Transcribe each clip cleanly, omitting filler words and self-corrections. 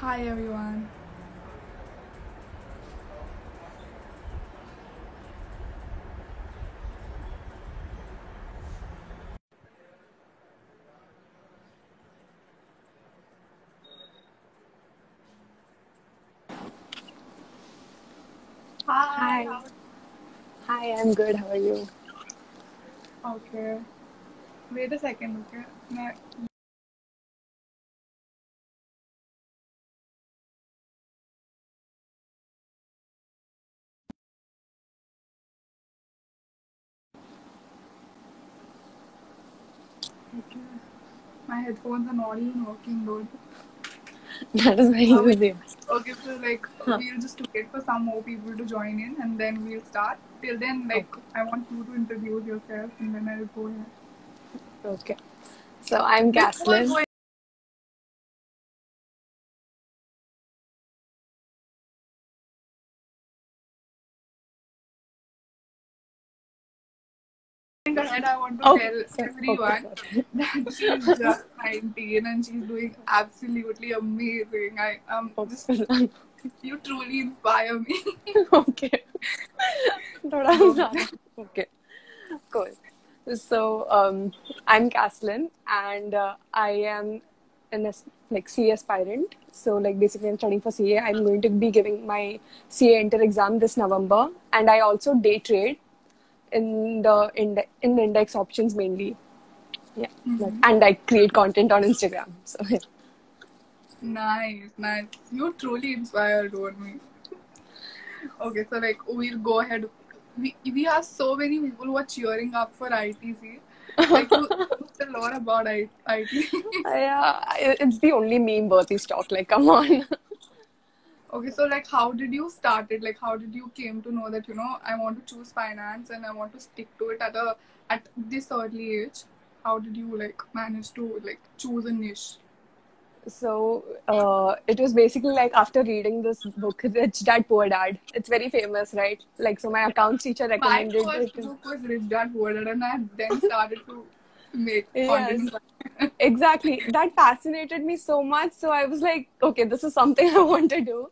Hi everyone. Hi. Hi. Hi, I'm good. How are you? Okay. Wait a second, okay? Okay. My headphones are not even working, dude. That is very Wait. easy. Okay, so we'll just wait for some more people to join in and then we'll start. Till then, Okay. I want you to introduce yourself and then I'll go ahead. Okay. So I'm Before Caslin. going ahead, I want to Okay. tell Okay. everyone Sorry. that she's just 19 and she's doing absolutely amazing. I just Okay. you truly inspire me. Okay. थोड़ा Go सा- ahead. Okay. Cool. So I'm Caslin, and I am an CA aspirant. So like basically, I'm studying for CA. I'm going to be giving my CA inter exam this November, and I also day trade in the index options mainly. Yeah, and I create content on Instagram. So yeah. Nice, nice. You truly inspired me. Okay, so we'll go ahead. We have so many people who are cheering up for ITC. Like you post a lot about IT. Yeah, it's the only meme worthy stock. Like, come on. Okay, so how did you start it? Like how did you came to know that I want to choose finance and I want to stick to it at this early age? How did you manage to choose a niche? So it was basically like after reading this book, Rich Dad Poor Dad. It's very famous, right? Like, so my accounts teacher My recommended first it. book was Rich Dad Poor Dad, and I then started to make Yes, content. exactly. That fascinated me so much. So I was like, okay, this is something I want to do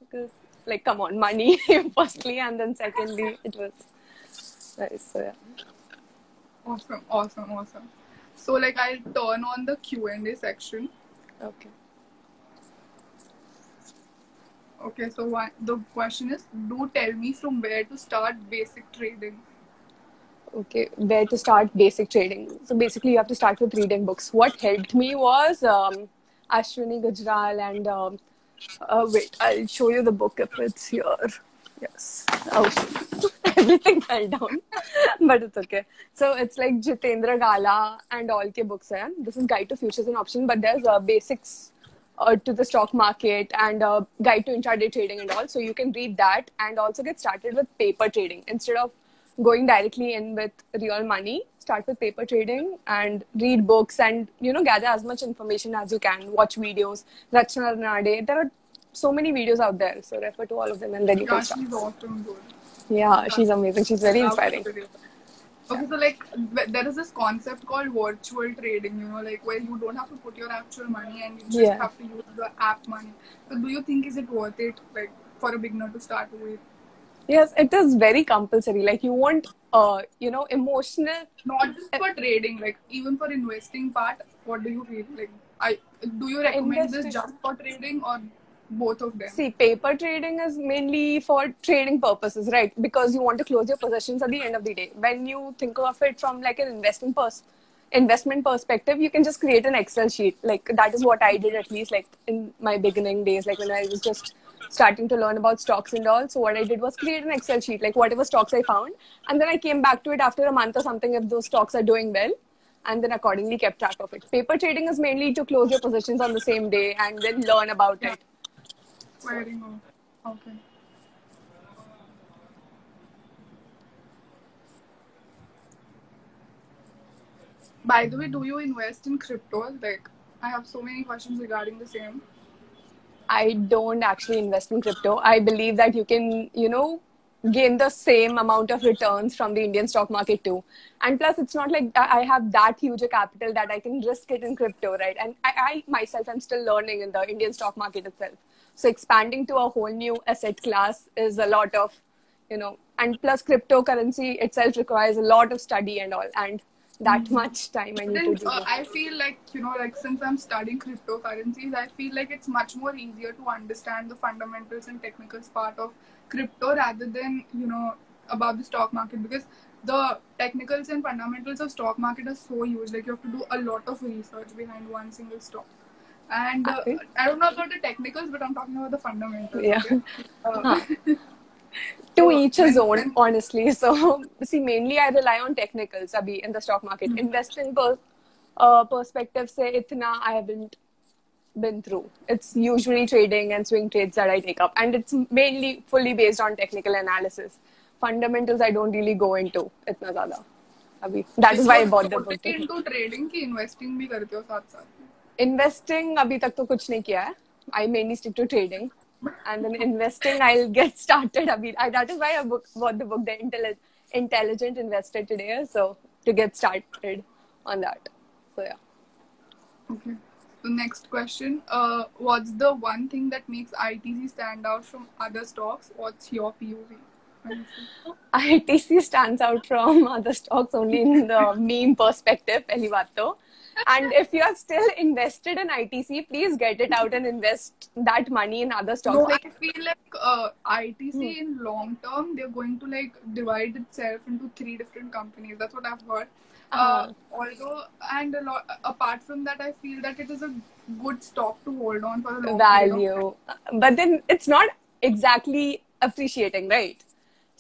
because, like, come on, money firstly, and then secondly, it was nice. So yeah. Awesome, awesome, awesome. So I'll turn on the Q&A section. Okay. Okay, so the question is, do tell me from where to start basic trading. Okay, where to start basic trading? So basically, you have to start with reading books. What helped me was Ashwini Gujral and wait, I'll show you the book if it's here. Yes. Oh, shit. Everything fell down, but it's okay. So it's like Jitendra Gala and all ke books hai. This is Guide to Futures and Options, but there's basics to the stock market and guide to intraday trading and all. So you can read that and also get started with paper trading instead of going directly in with real money. Start with paper trading and read books and gather as much information as you can. Watch videos. Rachna Ranade. There are so many videos out there, so refer to all of them and then you can Yeah, start. she's awesome, dude. Yeah, Yeah, she's amazing. She's I very love inspiring. her videos. Yeah. Okay, so there is this concept called virtual trading, where you don't have to put your actual money and you just Yeah. have to use the app money. So do you think is it worth it, for a beginner to start with? Yes, it is very compulsory. Like you want, emotional. Not just for trading, even for investing part, what do you feel? I do you recommend this Investing. just for trading or both of them? See, paper trading is mainly for trading purposes, right? Because you want to close your positions at the end of the day. When you think of it from like an investment perspective, you can just create an Excel sheet. Like that is what I did at least like in my beginning days, like when I was just starting to learn about stocks and all. So what I did was create an Excel sheet, like whatever stocks I found, and then I came back to it after a month or something if those stocks are doing well, and then accordingly kept track of it. Paper trading is mainly to close your positions on the same day and then learn about Yeah, it. So very good. Okay. By the way, do you invest in cryptos? I have so many questions regarding the same. I don't actually invest in crypto. I believe that you can, gain the same amount of returns from the Indian stock market too. And plus, it's not like I have that huge a capital that I can risk it in crypto, right? And I myself am still learning in the Indian stock market itself. So expanding to a whole new asset class is a lot of, and plus cryptocurrency itself requires a lot of study and all, and that much time I But need to then do. I feel like, like since I'm studying cryptocurrencies, I feel like it's much more easier to understand the fundamentals and technicals part of crypto rather than, about the stock market, because the technicals and fundamentals of stock market are so huge. Like you have to do a lot of research behind one single stock. And I don't know about the technicals, but I'm talking about the fundamentals. Yeah. Okay? Huh. To So each his own, honestly. So, see, mainly I rely on technicals abhi in the stock market. Investing perspective se itna I haven't been through. It's usually trading and swing trades that I take up, and it's mainly fully based on technical analysis. Fundamentals I don't really go into itna zyada. Abhi. That is why I bought the book. into trading की investing भी करते हो साथ साथ. Investing अभी तक तो कुछ नहीं किया है. I mainly stick to trading. And then investing, I'll get started. That is why I bought the book, The Intelligent Investor today. So to get started on that. So yeah. Okay. So next question. What's the one thing that makes ITC stand out from other stocks? What's your POV? ITC stands out from other stocks only in the meme perspective, pehli baat to. And if you are still invested in ITC, please get it out and invest that money in other stocks. No, I feel like ITC in long term, they're going to like divide itself into 3 different companies. That's what I've heard. Although, and apart from that, I feel that it is a good stock to hold on for a long value. But then it's not exactly appreciating, right?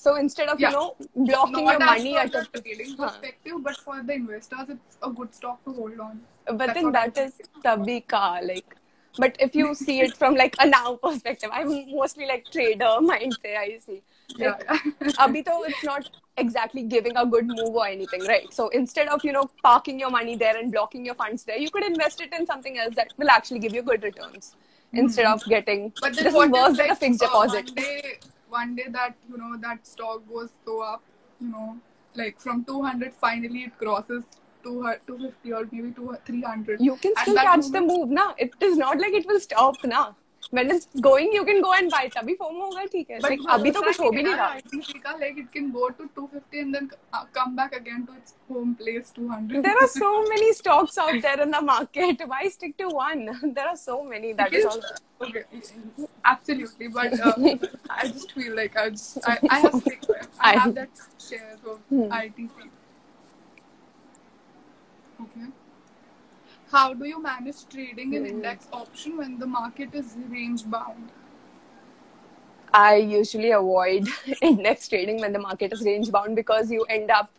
So instead of, blocking your money at a trading perspective, but for the investors, it's a good stock to hold on. But then that is tabhi ka, like. But if you see it from like a now perspective, I'm mostly like trader mind se I see. Like, abhi to it's not exactly giving a good move or anything, right? So instead of, parking your money there and blocking your funds there, you could invest it in something else that will actually give you good returns instead of getting. But then this is worse than a fixed deposit. One day that, that stock goes so up, like from 200, finally it crosses 250 or maybe 300. You can still catch the move, na. It is not like it will stop, na. When it's going, you can go and buy. Thabhi FOMO hoga, theek hai. Like, abhi to kuch ho bhi nahi raha. ITC ka, like it can go to 250 and then come back again to its home place 200. There are so many stocks out there in the market. Why stick to one? There are so many. That is all. Okay, absolutely. But I just feel like I have that share of ITC. Okay. How do you manage trading in index option when the market is range bound? I usually avoid index trading when the market is range bound because you end up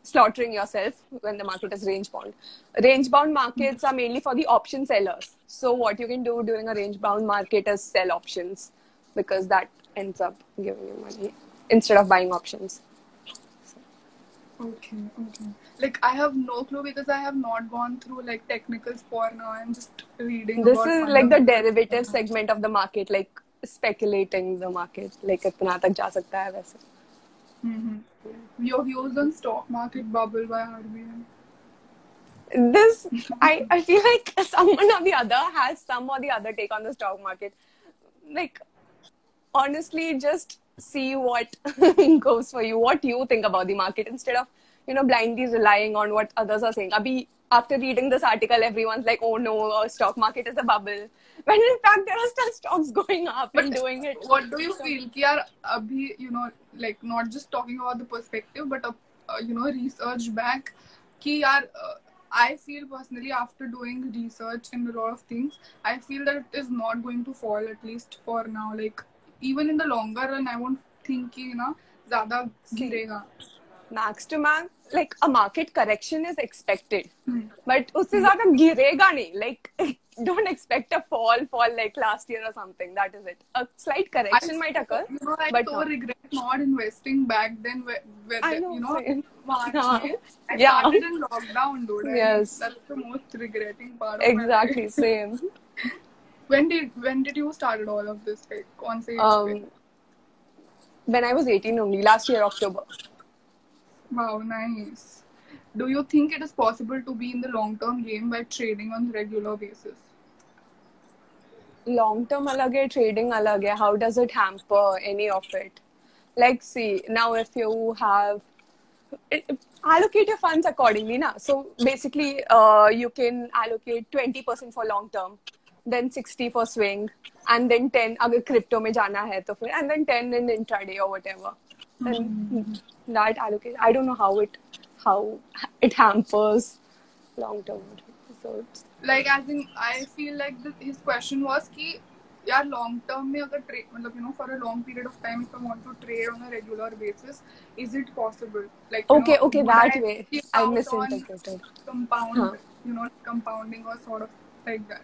slaughtering yourself when the market is range bound. Range bound markets are mainly for the option sellers. So what you can do during a range bound market is sell options because that ends up giving you money instead of buying options. Okay. Like I have no clue because I have not gone through like technicals for now. I'm just reading. This is like the derivative segment of the market, like speculating the market. Like itna tak ja sakta hai वैसे. Your views on stock market bubble by RBI? This, I feel like someone or the other has some or the other take on the stock market. Like, honestly, just see what goes for you, what you think about the market instead of, blindly relying on what others are saying. After reading this article, everyone's like, oh no, stock market is a bubble. When in fact, there are still stocks going up and doing it. What do you feel? Like not just talking about the perspective, but, research back. I feel personally after doing research in a lot of things, I feel that it is not going to fall, at least for now. Like, even in the longer run, I won't think, ज़्यादा गिरेगा. Max to max, like a market correction is expected, but उससे ज़्यादा गिरेगा नहीं. Like, don't expect a fall like last year or something. That is it. A slight correction might occur. I regret not investing back then. March. I started in lockdown, dude. Yes. That's the most regretting part. Exactly, same. When did you start all of this? Like, on say when I was 18 only, last year, October. Wow, nice. Do you think it is possible to be in the long-term game by trading on regular basis? Long term alag hai, trading alag hai. How does it hamper any of it? Like, see, now if you have allocate your funds accordingly, na. So basically, you can allocate 20% for long term, then 60 for swing, and then 10 अगर crypto में जाना है तो फिर, and then 10 in intraday or whatever. Then that allocate. I don't know how it hampers long term. So it's, Like as in, I feel like his question was कि यार long term में अगर trade मतलब for a long period of time if I want to trade on a regular basis, is it possible? Like okay, would that I way. skip I out on misinterpreted. Huh. compounding or sort of like that?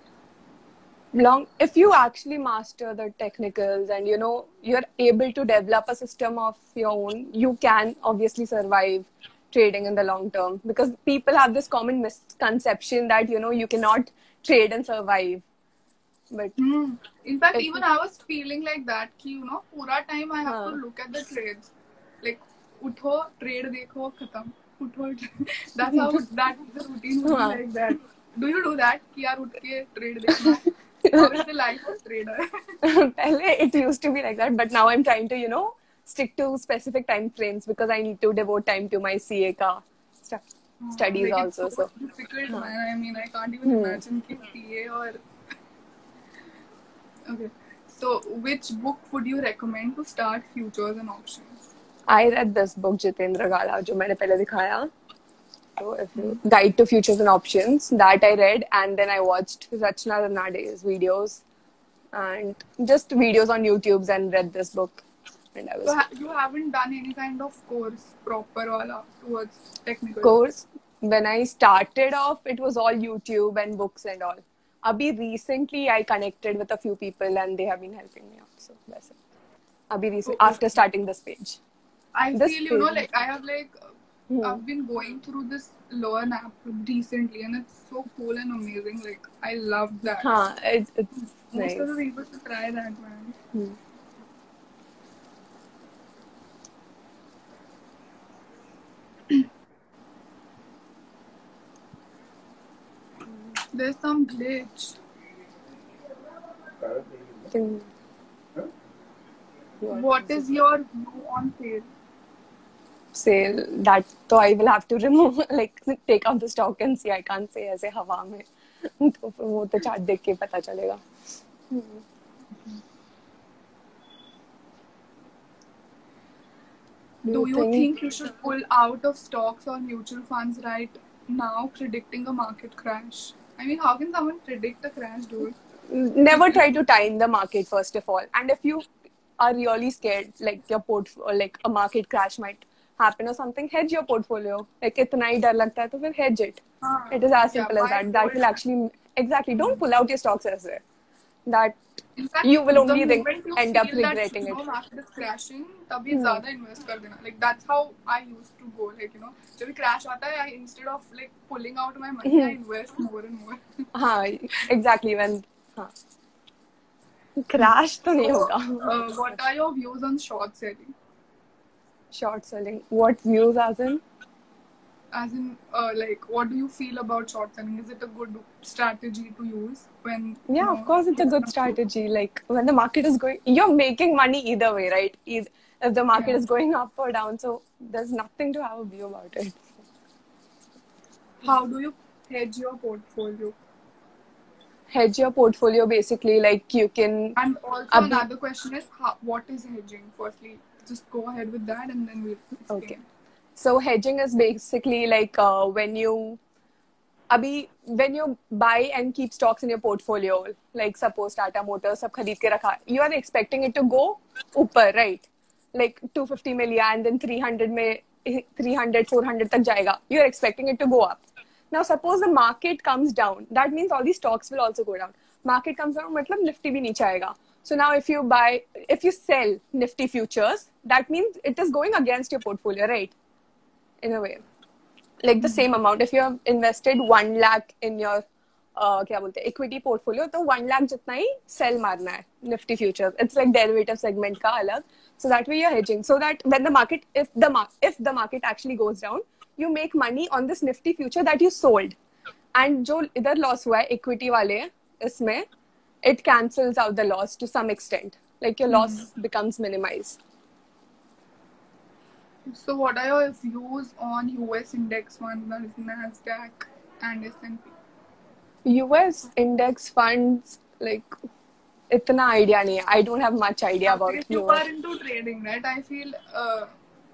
If you actually master the technicals and you're able to develop a system of your own, you can obviously survive trading in the long term, because people have this common misconception that you cannot trade and survive, but In fact, even I was feeling like that कि पूरा time I have to हाँ. look at the trades. Like उठो trade देखो खत्म उठो that's how the routine would be हाँ. like that. Do you do that कि यार उठ के trade देखना है? How is the life of trader? Pehle it used to be like that, but now I'm trying to stick to specific time frames, because I need to devote time to my CA ka studies Like also. it's so So difficult, man. I mean, I can't even imagine कि CA or okay. So, which book would you recommend to start futures and options? I read this book, Jitendra Gala, जो मैंने पहले दिखाया. So if you Guide to Futures and Options, that I read, and then I watched Rachna Ranades videos and just videos on YouTube and read this book. And I was So you haven't done any kind of course proper wala towards technical. course. When I started off, it was all YouTube and books and all. Abhi recently I connected with a few people and they have been helping me out. So that's it. Abhi recently, after starting this page. I This feel page. like I have I've been going through this Learn app recently and it's so cool and amazing. Like I love that. Haan, it's Most nice. of the people should try that, man. There's some glitch. What is your view on sale? Sale, that so I will have to remove, like take out the stock and see. I can't say ऐसे हवा में. तो फिर वो तो chart देख के पता चलेगा. Do you think you should pull out of stocks or mutual funds right now, predicting a market crash? I mean, how can someone predict a crash, dude? Never try to time the market first of all, and if you are really scared, like like a market crash might happen or something, hedge your portfolio. Like इतना ही डर लगता है तो फिर hedge it. It is as simple as that. That will actually exactly don't pull out your stocks as well. That In fact, you will only the moment you end up feel that regretting it. market is crashing, तभी ज़्यादा invest कर देना. Like that's how I used to go. Like जब भी crash आता है, instead of like pulling out my money, I invest more and more. हाँ, exactly when हाँ. Crash तो नहीं होगा. What are your views on short selling? Short selling. What views as in? As in, like, what do you feel about short selling? Is it a good strategy to use when? Yeah, of course, it's a good strategy. Like when the market is going, you're making money either way, right? If the market is going up or down, so there's nothing to have a view about it. How do you hedge your portfolio? Hedge your portfolio basically, like you can. And also another question is, what is hedging? Firstly, just go ahead with that, and then we'll explain. Okay. So hedging is basically like when you buy and keep stocks in your portfolio, like suppose Tata Motors सब खरीद के रखा, you are expecting it to go ऊपर, right? Like 250 million and then 300 में 400 तक जाएगा. You are expecting it to go up. Now suppose the market comes down, that means all these stocks will also go down. Market comes down, मतलब Nifty भी नीचे आएगा. So now if you sell Nifty futures, that means it is going against your portfolio, right? In a way, like the same amount. If you have invested 1 lakh in your क्या बोलते हैं equity portfolio, तो 1 lakh जितना ही sell मारना है Nifty futures. It's like derivative segment का अलग. So that way you're hedging. So that when the market, if the market actually goes down, you make money on this nifty future that you sold. And जो इधर loss हुआ है equity वाले इसमें, it cancels out the loss to some extent. Like your loss becomes minimized. So what are your views on US index funds, Nasdaq and S&P? US index funds, like, इतना idea नहीं है. I don't have much idea about If you US. are into trading, right? I feel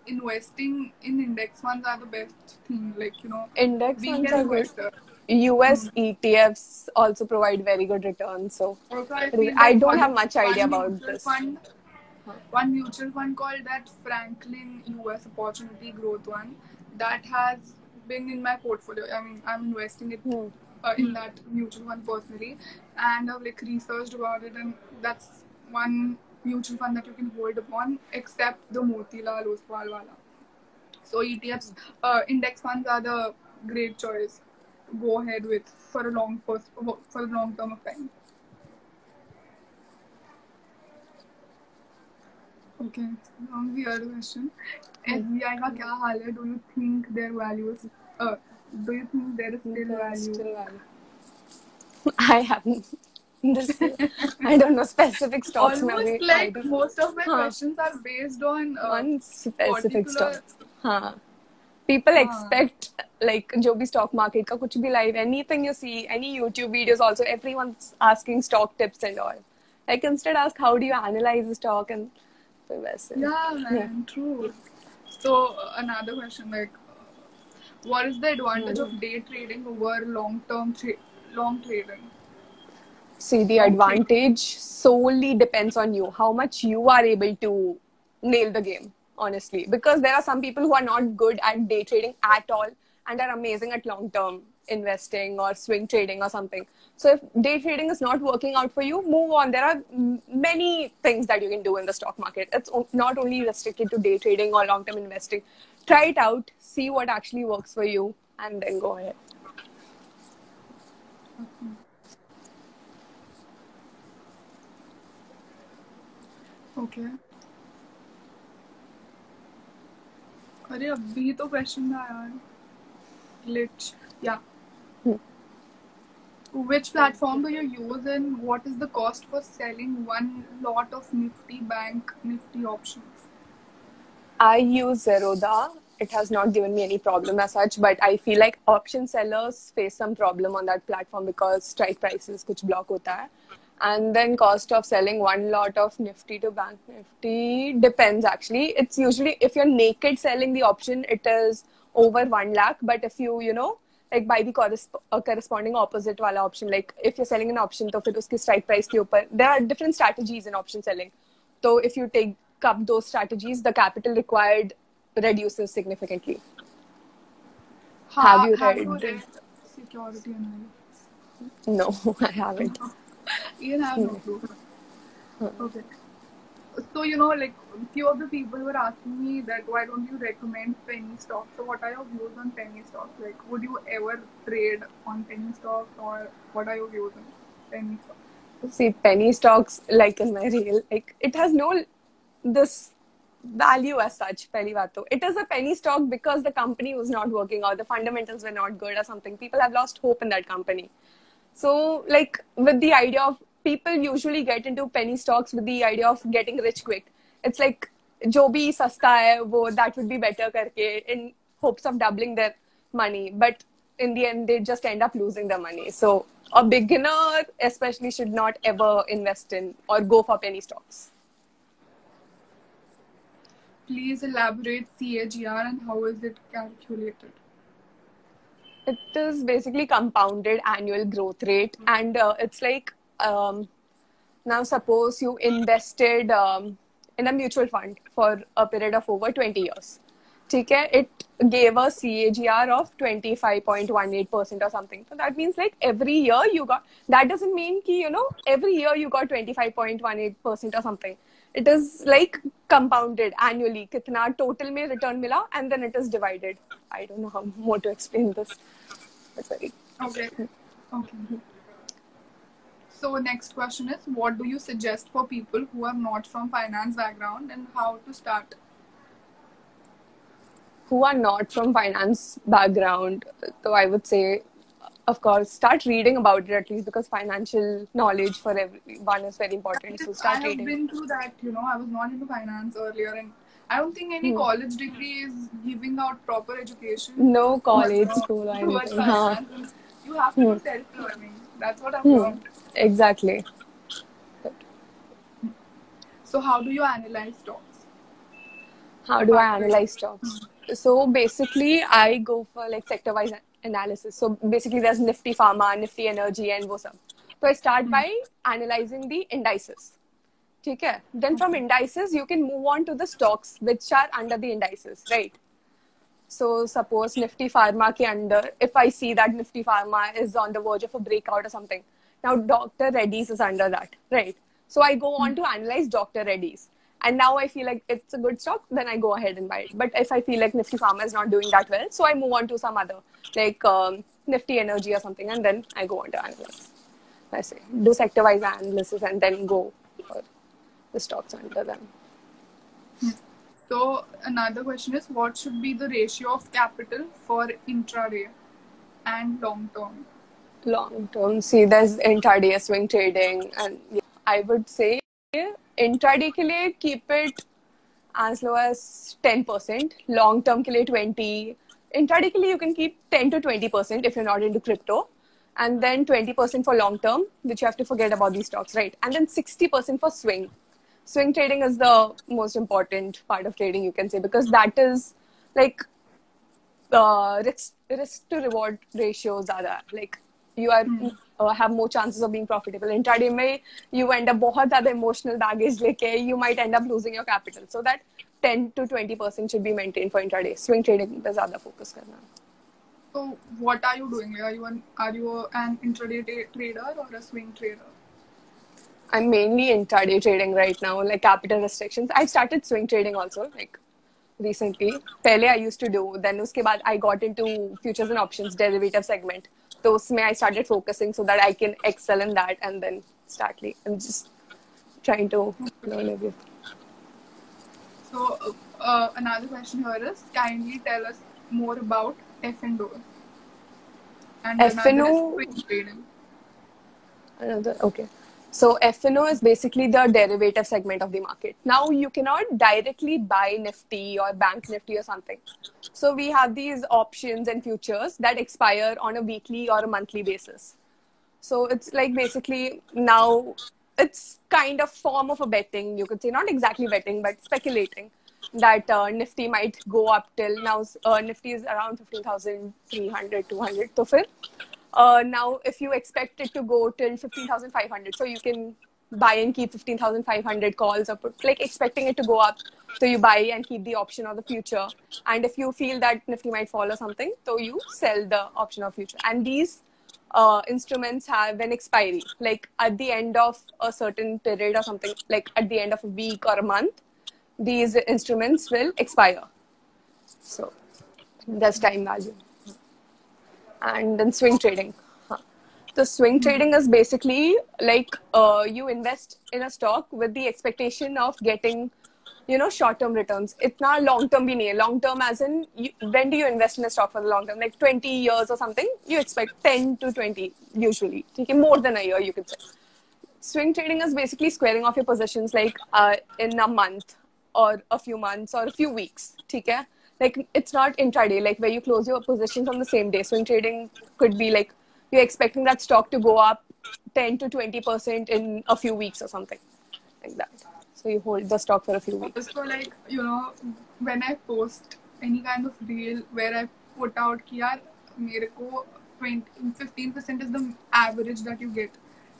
investing in index funds are the best thing. Like, you know, Index being funds an are good. investor. US ETFs also provide very good returns. So Also, I feel I that don't have much idea about mutual this. One mutual fund called that Franklin US Opportunity Growth one that has been in my portfolio. I mean, I'm investing it in that mutual fund personally, and I've like researched about it, and that's one mutual fund that you can hold upon, except the Motilal Oswal wala. So ETFs, index funds are the great choice to go ahead with for a long term of time. Okay, now the other question. SBI का क्या हाल है? Do you think their values? Do you think there is still value? I haven't. I don't know specific stocks. Almost like most of my questions are based on one specific particular. stock. People expect like जो भी stock market का कुछ भी live, anything you see, any YouTube videos also, everyone's asking stock tips and all. Like instead ask how do you analyze the stock and Yeah, man, true. So another question, like, what is the advantage of day trading over long trading? See, the advantage solely depends on you, how much you are able to nail the game, honestly. Because there are some people who are not good at day trading at all and are amazing at long-term investing or swing trading or something. So if day trading is not working out for you, move on. There are many things that you can do in the stock market. It's not only restricted to day trading or long-term investing. Try it out, see what actually works for you, and then go ahead. Okay. अरे अभी तो question था यार. Glitch. Yeah. Which platform do you use and what is the cost for selling one lot of Nifty Bank Nifty options? I use Zerodha. It has not given me any problem as such, but I feel like option sellers face some problem on that platform because strike prices कुछ block होता है. And then cost of selling one lot of Nifty to Bank Nifty depends actually. It's usually, if you're naked selling the option, it is over 1 lakh. But if you like buy the corresponding opposite wala option, like if you're selling an option, तो फिर उसकी strike price के ऊपर, there are different strategies in option selling. So if you take up those strategies, the capital required reduces significantly. Have you read Security Analysis? No, I haven't. You have no clue. Okay. So, like few of the people were asking me that why don't you recommend penny stocks? So what are your views on penny stocks? Like, would you ever trade on penny stocks, or what are your views on penny stocks? See, penny stocks, like in my reel, like it has no this value as such. Pehli baat to. It is a penny stock because the company was not working out, the fundamentals were not good or something. People have lost hope in that company. So, like, with the idea of, people usually get into penny stocks with the idea of getting rich quick. It's like, jo bhi sasta hai, that would be better karke, in hopes of doubling their money. But in the end, they just end up losing their money. So, a beginner especially should not ever invest in or go for penny stocks. Please elaborate CAGR and how is it calculated? It is basically compounded annual growth rate, and it's like, now suppose you invested in a mutual fund for a period of over 20 years. Okay? It gave a CAGR of 25.18% or something. So that means like every year you got, that doesn't mean ki, every year you got 25.18% or something. It is like compounded annually. Kitna total mein return mila, and then it is divided. I don't know how more to explain this. But very. Okay. So next question is, what do you suggest for people who are not from finance background and how to start? Who are not from finance background, so I would say, of course, start reading about it at least, because financial knowledge for everyone is very important. So I start have reading. been through that, I was not into finance earlier, and I don't think any Hmm. college degree is giving out proper education No towards, college, school, or towards anything. Huh. finance. And you have to Hmm. do self-learning. That's what I've Hmm. learned. Exactly. So how do you analyze stocks? How do Apart I from analyze stocks? So basically, I go for like sector-wise analysis. So basically, there's Nifty Pharma, Nifty Energy, and wo sab. So I start by analyzing the indices. Okay. Then from indices, you can move on to the stocks which are under the indices, right? So suppose Nifty Pharma ke under, if I see that Nifty Pharma is on the verge of a breakout or something, now Dr. Reddy's is under that, right? So I go on to analyze Dr. Reddy's. And now I feel like it's a good stock, then I go ahead and buy it. But if I feel like Nifty Pharma is not doing that well, so I move on to some other, like Nifty Energy or something, and then I go on to analyze. I say, do sector-wise analysis and then go for the stocks under them. So another question is, what should be the ratio of capital for intraday and long term? Long term, see, there's intraday swing trading, and yeah, I would say intraday के लिए keep it as low as 10%, long term के लिए 20. Intraday के लिए you can keep 10 to 20% if you're not into crypto, and then 20% for long term, which you have to forget about these stocks, right? And then 60% for swing. Swing trading is the most important part of trading, you can say, because that is like risk to reward ratios are that, like you are have more chances of being profitable. Intraday में you end up बहुत ज़्यादा emotional baggage लेके you might end up losing your capital. So that 10 to 20% should be maintained for intraday. Swing trading पे ज़्यादा focus करना. So what are you doing? Are you an intraday trader or a swing trader? I'm mainly intraday trading right now, like capital restrictions. I started swing trading also, like recently. पहले I used to do, then उसके बाद I got into futures and options derivative segment. तो उसमें I started focusing so that I can excel in that, and then start. I'm just trying to learn everything. So another question here is, kindly tell us more about F&O. And another is FNO, swing trading. another, okay. So FNO is basically the derivative segment of the market. Now you cannot directly buy Nifty or Bank Nifty or something. So we have these options and futures that expire on a weekly or a monthly basis. So it's like basically now it's kind of form of a betting, you could say, not exactly betting, but speculating that Nifty might go up till now. Nifty is around 15,300, 200. So फिर now if you expect it to go till 15,500, so you can buy and keep 15,500 calls, or like expecting it to go up. So you buy and keep the option of the future. And if you feel that Nifty might fall or something, so you sell the option of future. And these instruments have an expiry, like at the end of a certain period or something, like at the end of a week or a month, these instruments will expire. So there's time value. And then swing trading. The swing trading is basically like you invest in a stock with the expectation of getting, short-term returns. Itna long-term bhi nahi hai. Long-term as in, when do you invest in a stock for the long term? Like 20 years or something, you expect 10 to 20 usually. Okay, more than a year, you could say. Swing trading is basically squaring off your positions like in a month or a few months or a few weeks. Okay? Like it's not intraday, like where you close your positions on the same day. Swing trading could be like you're expecting that stock to go up 10 to 20% in a few weeks or something like that. So you hold the stock for a few weeks. Also, like, when I post any kind of reel where I put out कि यार मेरे को 15% is the average that you get.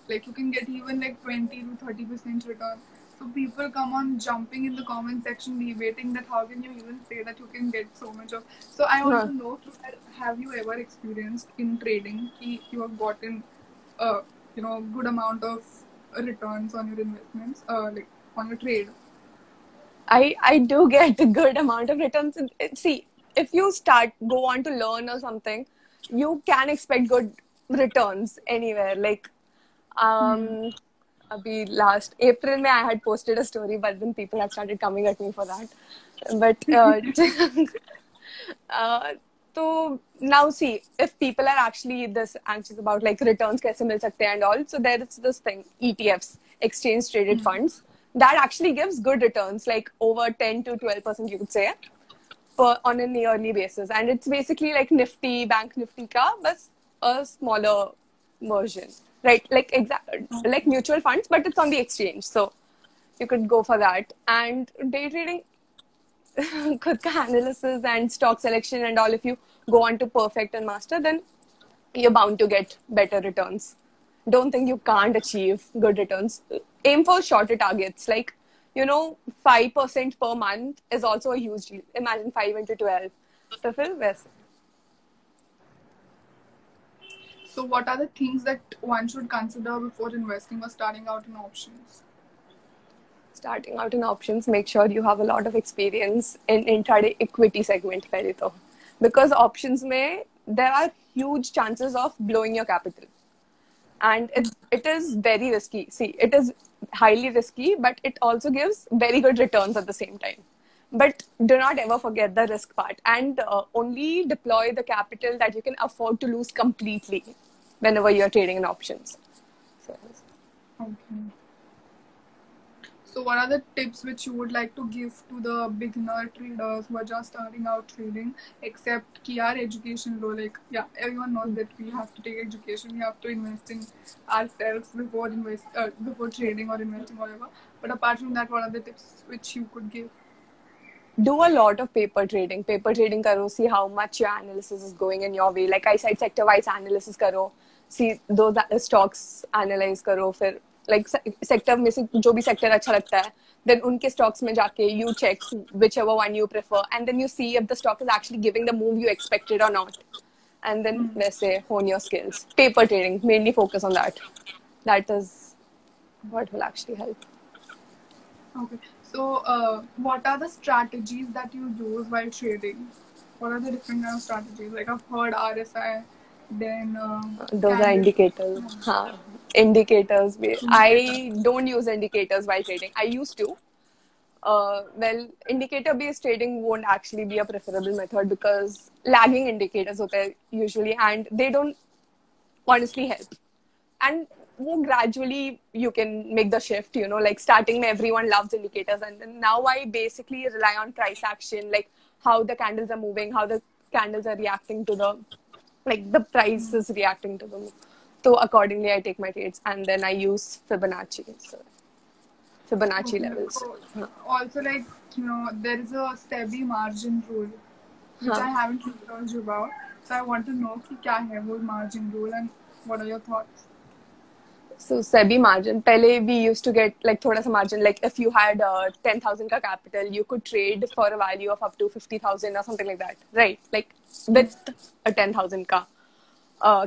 Like you can get even like 20 to 30% return. So people come on jumping in the comment section debating that how can you even say that you can get so much of. So I want to know, have you ever experienced in trading कि you have gotten good amount of returns on your investments, like on your trade? I do get a good amount of returns. See, if you go on to learn or something, you can expect good returns anywhere. Like अभी last April में I had posted a story, but then people had started coming at me for that. But so now see, if people are actually this anxious about like returns कैसे मिल सकते हैं and all, so there is this thing, ETFs, exchange traded funds, that actually gives good returns, like over 10 to 12% you could say, on a yearly basis, and it's basically like Nifty, Bank Nifty ka, but a smaller version, right? Like mutual funds, but it's on the exchange, so you could go for that. And day trading, खुद का analysis and stock selection and all, if you go on to perfect and master, then you're bound to get better returns. Don't think you can't achieve good returns. Aim for shorter targets, like 5% per month is also a huge deal. Imagine 5 into 12. So फिर वैसे. So what are the things that one should consider before investing or starting out in options? Starting out in options, make sure you have a lot of experience in intraday equity segment पहले तो, because options में there are huge chances of blowing your capital, and it is very risky. See, it is highly risky, but it also gives very good returns at the same time. But do not ever forget the risk part, and only deploy the capital that you can afford to lose completely whenever you're trading in options. Okay. So what are the tips which you would like to give to the beginner traders who are just starting out trading, except कि यार education low, like everyone knows that we have to take education, we have to invest in ourselves before trading or investing whatever. But apart from that, what are the tips which you could give? Do a lot of paper trading. Paper trading karo, see how much your analysis is going in your way. Like I said, sector-wise analysis karo. See those stocks analyze karo. फिर like sector में से जो भी sector अच्छा लगता है, then उनके stocks में जाके you check whichever one you prefer, and then you see if the stock is actually giving the move you expected or not. And then वैसे hone your skills. Paper trading, mainly focus on that. That is what will actually help. Okay. So what are the strategies that you use while trading? What are the different kind of strategies? Like I've heard RSI, then those are indicators. Indicators. I don't use indicators while trading. I used to. Well, indicator-based trading won't actually be a preferable method because lagging indicators होते हैं usually, and they don't honestly help. And gradually you can make the shift, like starting everyone loves indicators, and then now I basically rely on price action, like how the candles are moving, how the candles are reacting to the price is reacting to them. So accordingly I take my trades, and then I use Fibonacci. So Fibonacci levels. Also, like, there is a SEBI margin rule, which I haven't researched about. So I want to know कि क्या है वो margin rule and what are your thoughts? So SEBI margin, pehle we used to get like thoda sa margin, like if you had 10,000 ka capital, you could trade for a value of up to 50,000 or something like that, right? Like with a 10,000 ka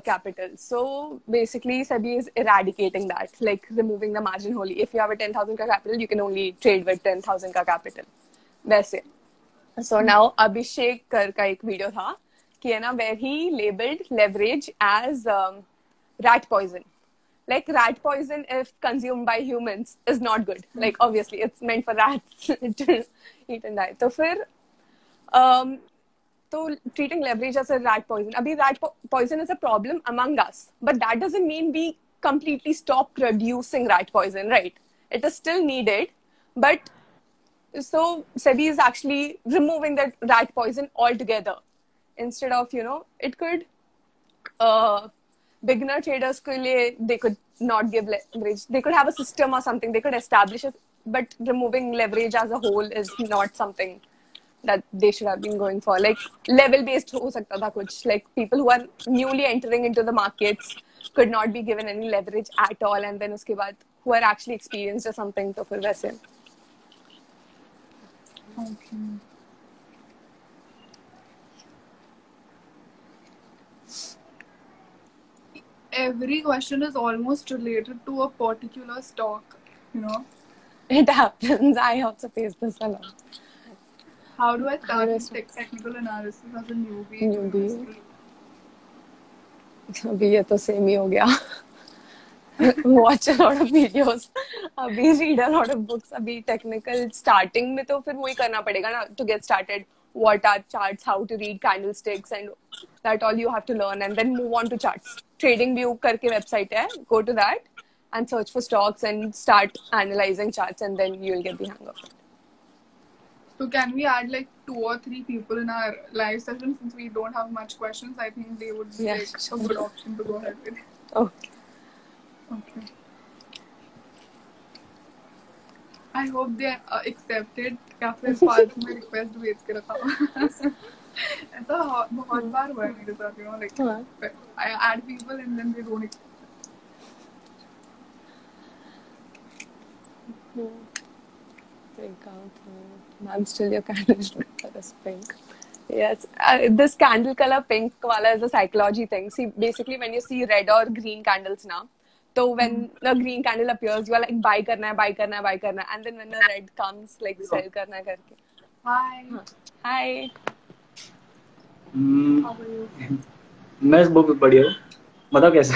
capital. So basically SEBI is eradicating that, like removing the margin wholly. If you have a 10,000 ka capital, you can only trade with 10,000 ka capital. वैसे. So now Abhishek Kar का एक video था कि है ना, where he labeled leverage as rat poison. Like rat poison, if consumed by humans, is not good. Like obviously it's meant for rats to eat and die. तो फिर so treating leverage as a rat poison. Abhi rat poison is a problem among us, but that doesn't mean we completely stop producing rat poison, right? It is still needed, but so SEBI is actually removing that rat poison altogether. Instead of, it could beginner traders के लिए, they could not give leverage. They could have a system or something. They could establish it, but removing leverage as a whole is not something that they should have been going for. Like level based हो सकता था कुछ. Like people who are newly entering into the markets could not be given any leverage at all, and then उसके बाद who are actually experienced or something, तो फिर वैसे. Okay. Every question is almost related to a particular stock, It happens. I also face this a lot. How do I start technical analysis as a newbie? अभी ये तो same ही हो गया. watch a lot of videos. अभी read a lot of books. अभी technical starting में तो फिर वही करना पड़ेगा ना to get started. What are charts? How to read candlesticks and that all you have to learn and then move on to charts. TradingView करके website है. Go to that and search for stocks and start analyzing charts and then you will get the hang of it. So can we add like 2 or 3 people in our live session since we don't have much questions? I think they would be like a good option to go ahead with. Okay. Okay. I hope they accepted. या फिर फालतू में request भेज के रखा ऐसा बहुत बार हुआ है मेरे साथ, you know, like I add people and then they don't accept. I'm still your candle color is pink. Yes, this candle color pink wala is a psychology thing. See, basically when you see red or green candles now, so when the green candle appears, you are like buy karna hai, and then when the red comes, like sell karna hai karke. Hi. Hi. How are you? मैं बहुत बढ़िया हूँ, बताओ कैसे?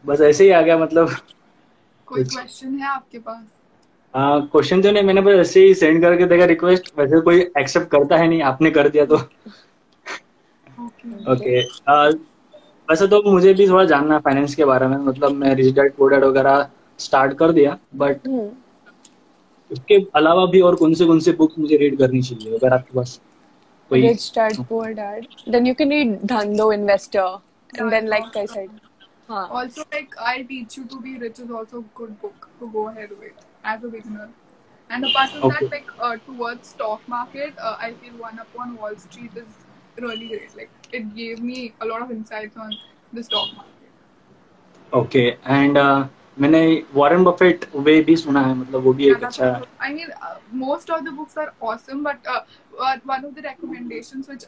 बस ऐसे ही आ गया, मतलब कोई क्वेश्चन है आपके पास? क्वेश्चन तो नहीं, मैंने बस ऐसे ही सेंड करके देखा रिक्वेस्ट, वैसे कोई एक्सेप्ट करता है नहीं, आपने कर दिया तो ओके। वैसे तो मुझे भी थोड़ा जानना है फाइनेंस के बारे में, मतलब मैं रिच डैड पुअर डैड वगैरह स्टार्ट कर दिया, बट उसके अलावा भी और कौन से बुक मुझे रीड करनी चाहिए अगर आपके पास कोई? Rich Dad Poor Dad. Then you can read Dhando Investor, and then like I said. Also, like I'll teach you to be rich is also a good book to go ahead with as a beginner. And apart from that, like towards stock market, I feel One Up on Wall Street is really great. Like it gave me a lot of insights on the stock market. Okay, and मैंने Warren Buffett वे भी सुना है, मतलब वो भी एक अच्छा है. I mean, most of the books are awesome, but one of the recommendations which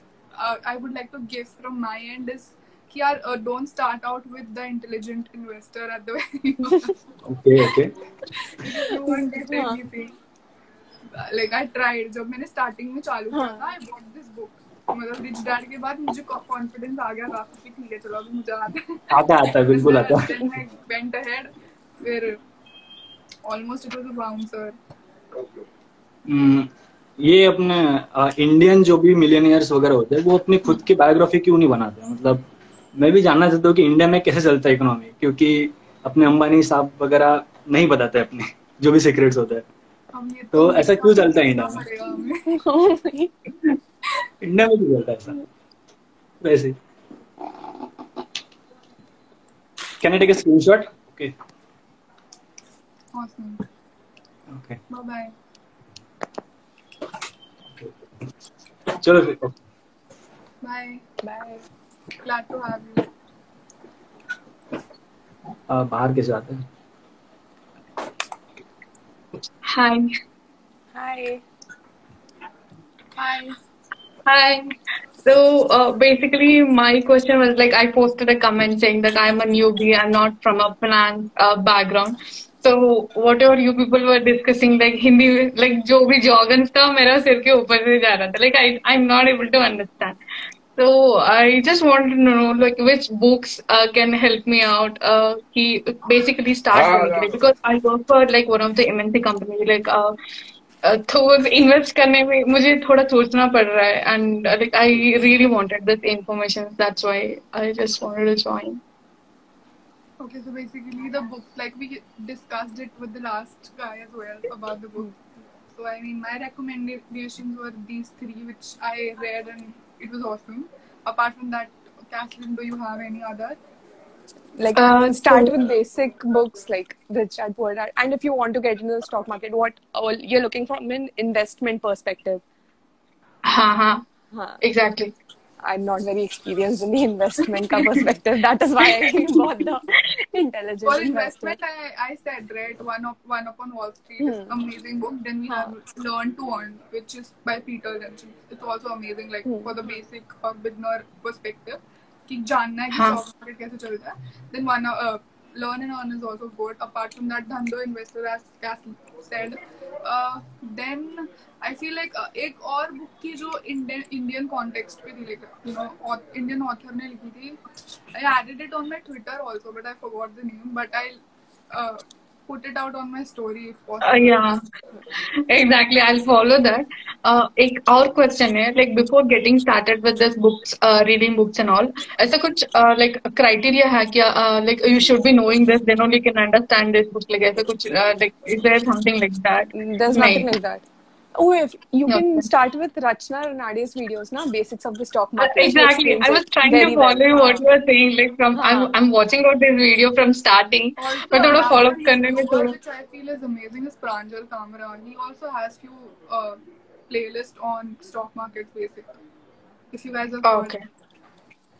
I would like to give from my end is don't start out with the intelligent investor at the very Okay. You won't get anything. Like I tried, जब मैंने starting में चालू किया था, I bought this book. मतलब rich dad के बाद मुझे कॉन्फिडेंस आ गया काफी, ठीक है चलो अभी मुझे आता है बिल्कुल आता है. Then I went ahead, फिर almost it was a bouncer. ये अपने इंडियन जो भी मिलियनियर्स वगैरह होते हैं वो अपनी खुद की बायोग्राफी क्यों नहीं बनाते? मतलब मैं भी जानना चाहता हूँ कि इंडिया में कैसे चलता है इकोनॉमी, क्योंकि अपने अंबानी साहब वगैरह नहीं बताते अपने जो भी सीक्रेट्स होते हैं, तो ऐसा क्यों चलता है इंडिया में? इंडिया में क्यों चलता है ऐसा? वैसे can I take a screenshot? Okay Awesome. Okay Bye bye. चलो फिर. Bye. Bye. Glad to have you. बाहर कैसे आते हैं? Hi. So basically, my question was like I posted a comment saying that I'm a newbie. I'm not from a finance background. So whatever you people were discussing, like Hindi, like जो भी jargons था मेरा सिर के ऊपर से जा रहा था. Like I'm not able to understand. So I just wanted to know like which books can help me out. Basically start doing it because I work for like one of the MNC companies. Like तो invest करने में मुझे थोड़ा सोचना पड़ रहा है and like I really wanted this information, that's why I just wanted to join. Okay, so basically the books, like we discussed it with the last guy as well about the books. So I mean, my recommendations were these 3 which I read and it was awesome. Apart from that, Catherine, do you have any other? Like start with basic books like Rich Dad Poor Dad, and if you want to get into the stock market, what you're looking from an investment perspective. Exactly. I'm not very experienced in the investment perspective. That is why I bought the intelligent For investor. investment, I said right, One Up on Wall Street is amazing book. Then we have Learn to Earn, which is by Peter Lynch. It's also amazing, like for the basic or beginner perspective. कि जानना है कि stock market कैसे चलता है. Then Learn and earn is also good. Apart from that, Dhando investor, as said. Then I feel like एक और book की जो Indian context पे थी, like Indian author ने लिखी थी. I added it on my Twitter also, but I forgot the name. But I'll put it out on my story if possible. Yeah, exactly. I'll follow that. एक और question है, like before getting started with this books, reading books and all, ऐसा कुछ like criteria है क्या? Like you should be knowing this, then only you can understand this book. Like ऐसा कुछ like is there something like that? There's nothing नहीं. like that. Oh, if you can Okay. start with Rachna Ranadi's videos, na basics of the stock market. She Exactly. explains I was it trying to very follow well. what you were saying. Like from I'm watching out this video from starting, Also, but थोड़ा follow another up करने में YouTuber थोड़ा. which I feel is amazing is Pranjal Kamra. He also has few playlists on stock markets, basically. If you guys have heard. Okay.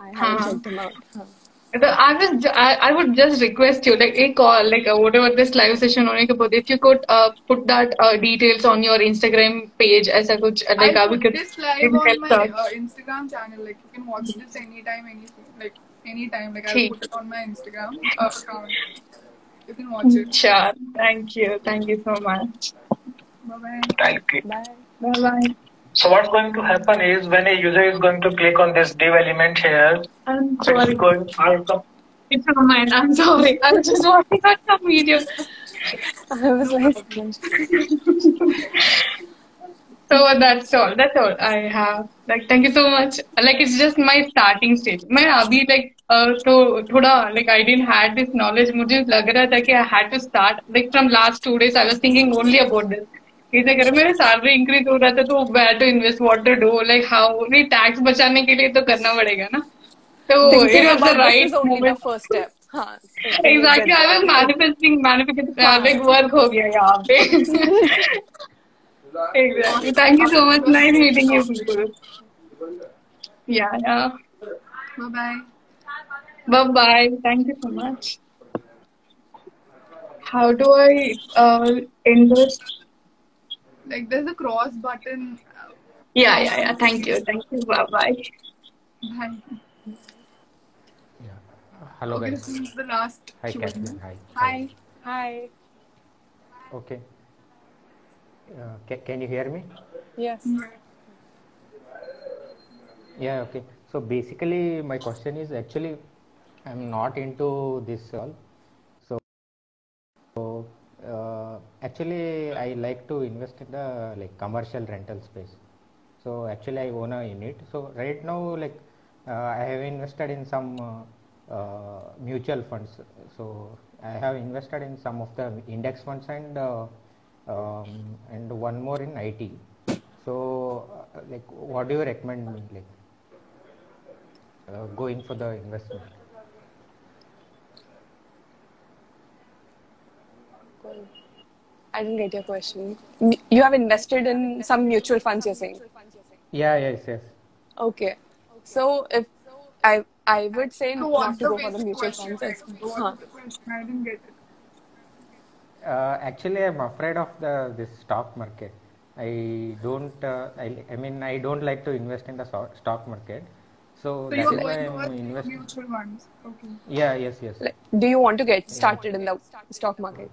I haven't हाँ. checked him out. Huh. I would just request you, like a call, like whatever this live session होने के बाद, if you could put that details on your Instagram page, ऐसा कुछ like I'll we put could this live it on helps my us. Instagram channel. Like you can watch this anytime, anytime. Like I'll ठीक. put it on my Instagram account. You can watch it. Sure. Thank you so much. Bye bye. Thank you. Bye. Bye bye. So what's going to happen is when a user is going to click on this div element here, I'm so it's sorry. going out of It's not mine. I'm sorry. I'm just watching out some videos. I was like, So that's all. That's all I have. Like, thank you so much. Like, it's just my starting stage. मैं अभी like तो थोड़ा like I didn't had this knowledge. मुझे लग रहा था कि I had to start like from last 2 days. I was thinking only about this. इसे अगर मेरे salary increase हो रहा था तो where to invest, what to do, like how नहीं tax बचाने के लिए तो करना पड़ेगा ना. So thinking it was the about this right is only the moment. first step. Huh. Exactly. I was manifesting like work हो गया यहाँ पे. Exactly. Thank you so much. Nice meeting you people. Yeah. Bye bye. Bye bye. Thank you so much. How do I invest? Like there's a cross button. Yeah. Thank you. Bye bye. Bye. Yeah. Hello Okay, guys. this is the last Hi Q&A. Kathleen. Hi. Hi. Hi. Okay. Can you hear me? Yes. Yeah. Okay. So basically, my question is actually, I'm not into this all. So actually, I like to invest in the like commercial rental space. So actually, I own a unit. So right now, like I have invested in some mutual funds. So I have invested in some of the index funds and one more in IT. So like, what do you recommend me, like going for the investment? I didn't get your question. You have invested in some mutual funds, you're saying? Yeah. Yes. Okay. So if I would say So not what's to the go for the basic mutual question? funds. Like, Huh. what's the question? I didn't get it. Actually, I'm afraid of this stock market. I don't. I mean, I don't like to invest in the stock market. So So that you're is why going I'm towards investing. mutual funds. Okay. Yeah. Yes. Like, do you want to get started in the stock market?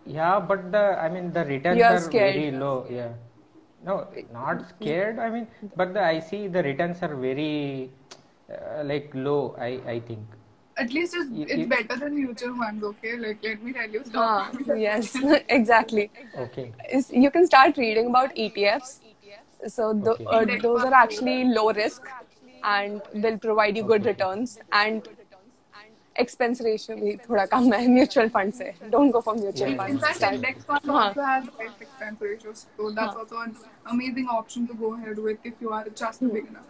Yeah, but I mean, the returns You're are scared. very low. Yeah. No, not scared. I mean, but I see the returns are very like low. I think. At least it's better than mutual funds, okay? Like, let me tell you, stock market. Yes, exactly. Okay. You can start reading about ETFs. So Okay. those are actually low risk and will provide you good returns, and expense ratio भी थोड़ा कम है mutual fund से. Don't go for mutual Yeah. In funds. fact, Start. index fund also has less expense ratios. So that's also an amazing option to go ahead with if you are just big enough.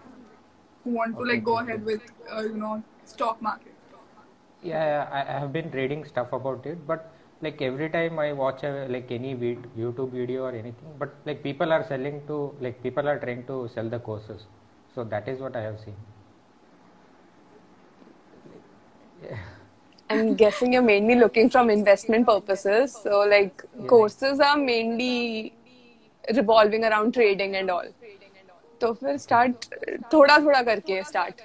You want to like go ahead with, stock market. Yeah, I have been reading stuff about it, but like every time I watch like any YouTube video or anything, but like people are trying to sell the courses. So that is what I have seen. Yeah. I'm guessing you're mainly looking from investment purposes. So like courses are mainly revolving around trading and all. तो फिर start थोड़ा थोड़ा करके start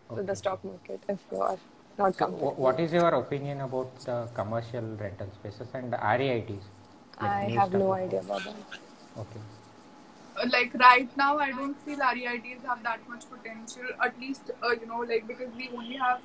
with the stock market if you are not So, comfortable. what is your opinion about the commercial rental spaces and the REITs, like I new have no startup? idea about that. Okay. Like right now, I don't feel REITs have that much potential. At least, like because we only have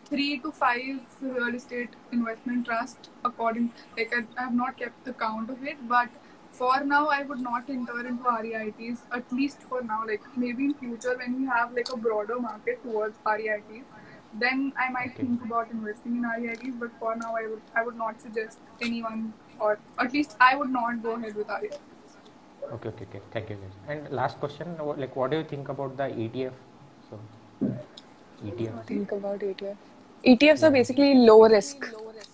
3 to 5 real estate investment trust according. Like I have not kept the count of it, but for now, I would not enter into REITs. At least for now, like maybe in future when we have like a broader market towards REITs, then I might Okay. think about investing in REITs. But for now, I would not suggest anyone, or at least I would not go ahead with REITs. Okay, okay, okay. Thank you, guys. And last question, like, what do you think about the ETF? So, ETFs. Think about ETF. ETFs are Yeah. basically low risk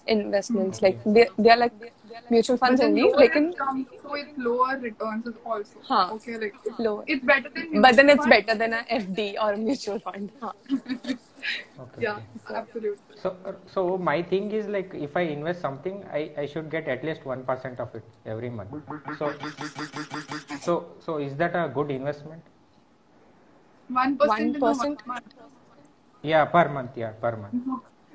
investments. Okay. Like they are like mutual But funds then only. lower Lekin, risk comes with lower returns also. हाँ, Okay, like low. it's better than But then mutual it's fund. better than a FD or a mutual fund. हाँ. Okay, Yeah, okay. absolutely. So my thing is like, if I invest something, I should get at least 1% of it every month. So is that a good investment? 1% in a 1%. month. Yeah, per month. Yeah, per month.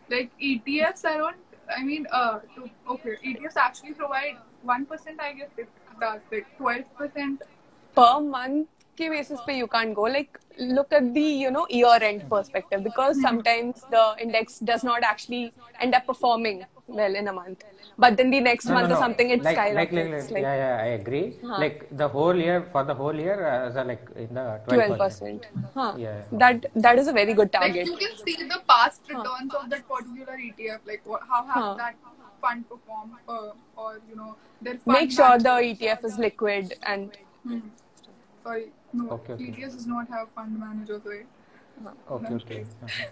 Like ETFs, I don't. I mean, okay, ETFs actually provide 1%. I guess it does like 12%. Per month ke basis pe you can't go. Like look at the year end perspective, because sometimes the index does not actually end up performing well in a month, but then the next No, no, month or no. something it Like, skyrockets like yeah, yeah, I agree. huh, Like the whole year, for the whole year, as a, like in the 12%. 12%. Huh. Yeah, okay. That is a very good Like target. you can see the past Huh. returns of that particular ETF. Like how has Huh. that fund performed, or their Make fund sure the manager. ETF is liquid and Sorry, no, Okay, okay. ETFs does not have fund managers, right? Okay, That's okay. right.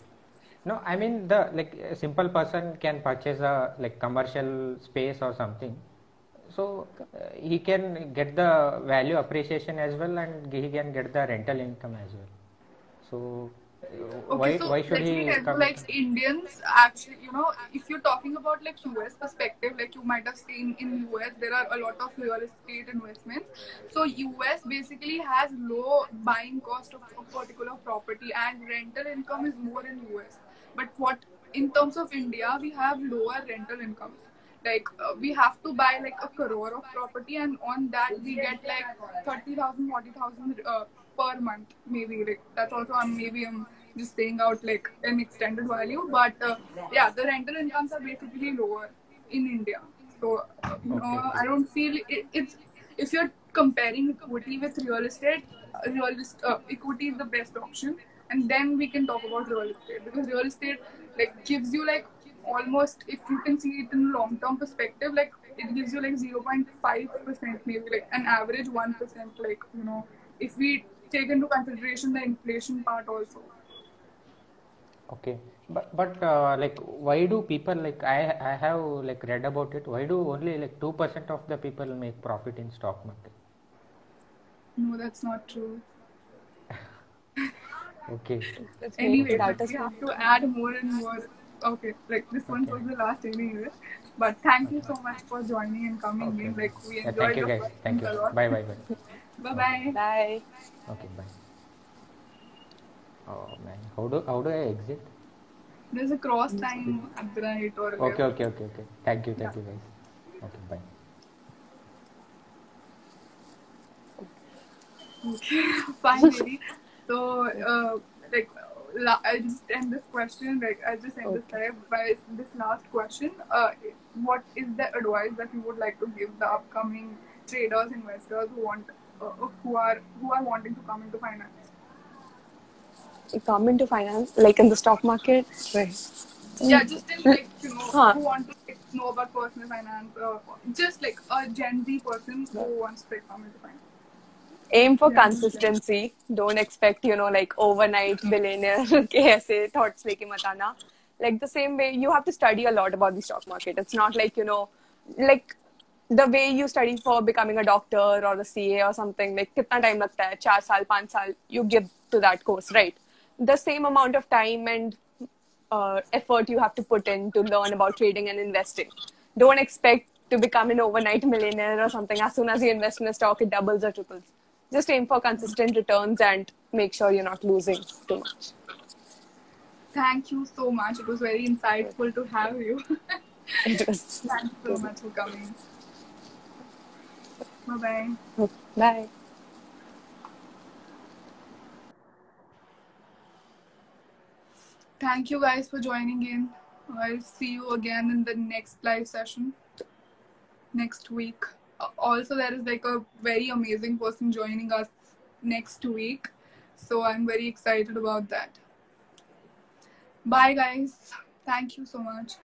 No, I mean the like a simple person can purchase a like commercial space or something, so he can get the value appreciation as well, and he can get the rental income as well. So Okay, so why should let me he tell you, commit? like Indians actually, if you're talking about like US perspective, like you might have seen in US, there are a lot of real estate investments. So US basically has low buying cost of a particular property, and rental income is more in US. But what in terms of India, we have lower rental incomes. Like we have to buy like a crore of property, and on that we get like 30,000, 40,000 per month, maybe. Like that's also I'm just saying out like an extended value, but yeah, the rental incomes are basically lower in India. So Okay, okay. I don't feel it's, if you're comparing equity with real estate, equity is the best option, and then we can talk about real estate, because real estate like gives you like almost, if you can see it in long term perspective, like it gives you like 0.5%, maybe like an average 1%, like if we take into consideration the inflation part also. Okay, but like why do people, like I have like read about it, why do only like 2% of the people make profit in stock market? No, that's not true. Okay, Anyway, that but is we have to add more and more. Okay, like this one okay, was the last anyway. But thank you okay, so much for joining and coming okay, in. okay. Like we Yeah, thank enjoyed you your guys, thank questions you. a lot. Bye, bye, bye. Bye Okay, bye. bye. okay, bye. Oh man, how do I exit? There's a cross sign at the right or left. Okay, okay, okay, okay. Thank you Yeah. guys. Okay, bye. Finally, so like I just end this question. Like I just end this Okay. live by this last question. What is the advice that you would like to give the upcoming traders, investors who are wanting to come into finance? Come into finance, like in the stock market, right? Yeah, just in like Huh. who want to like, know about personal finance, just like a Gen Z person who wants to like, come into finance. Aim for Yeah. consistency. Don't expect, like overnight billionaire के ऐसे thoughts लेके मत आना. Like the same way, you have to study a lot about the stock market. It's not like, like the way you study for becoming a doctor or a CA or something. Like कितना time लगता है? 4 साल, 5 साल, you give to that course, right? The same amount of time and effort you have to put in to learn about trading and investing. Don't expect to become an overnight millionaire or something. As soon as you invest in a stock, it doubles or triples. Just aim for consistent returns and make sure you're not losing too much. Thank you so much. It was very insightful to have you. It was. Thank you so much for coming. Bye-bye. Bye. Thank you guys for joining in. I'll see you again in the next live session next week. Also, there is like a very amazing person joining us next week. So I'm very excited about that. Bye guys. Thank you so much.